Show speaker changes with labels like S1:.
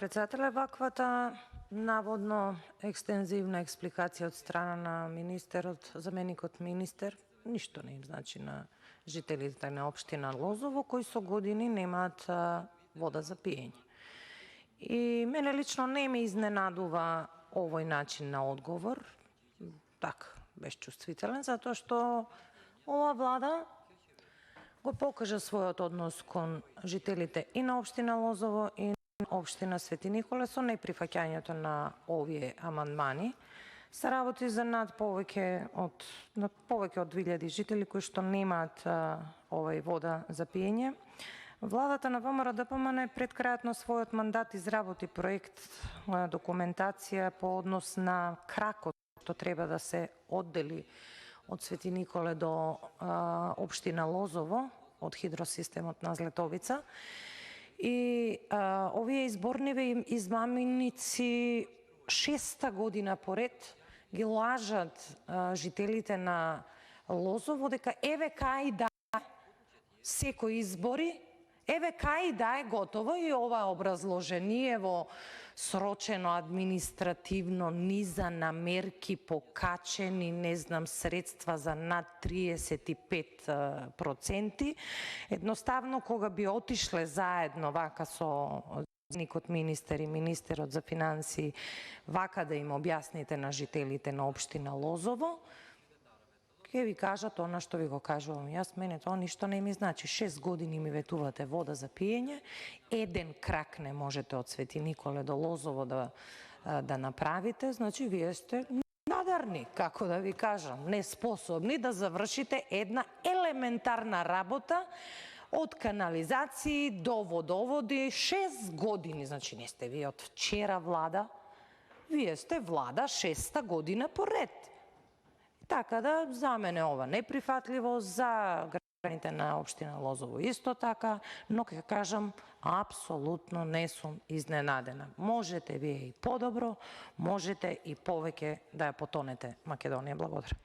S1: председателе, ваквата наводно екстензивна експликација од страна на министерот, заменикот министер, ништо не им значи на жителите на општина Лозово, кои со години немаат вода за пиење. И мене лично не ме изненадува овој начин на одговор, така, безчувствителен, затоа што ова влада го покажа својот однос кон жителите и на општина Лозово и на општина Свети Николе со неприфаќањето на овие амандмани. Се работи за повеќе од 2000 жители кои што немаат овај вода за пиење. Владата на ВМРО-ДПМН пред крајот на својот мандат изработи проект, документација по однос на кракот што треба да се оддели од Свети Николе до општина Лозово, од хидросистемот на Злетовица. И овие изборниви измамници 6-та година поред ги лажат жителите на Лозово дека еве кај да секои избори, еве кај да е готово и ова образложението срочено административно низа на мерки покачени, не знам, средства за над 35%. Едноставно кога би отишле заедно вака со заменикот министер и министерот за финансии, вака да им објасните на жителите на општина Лозово, ќе ви кажат она што ви го кажувам јас, мене тоа ништо не ми значи. 6 години ми ветувате вода за пиење, еден крак не можете од Свети Николе до Лозово да направите, значи вие сте надарни, како да ви кажам, неспособни да завршите една елементарна работа од канализации до водоводи. 6 години, значи не сте вие од вчера влада, вие сте влада 6-та година поред. Така да, за мене ова неприфатливо, за граѓаните на општина Лозово исто така, но ќе кажам, апсолутно не сум изненадена. Можете вие и подобро, можете и повеќе да ја потонете Македонија. Благодарам.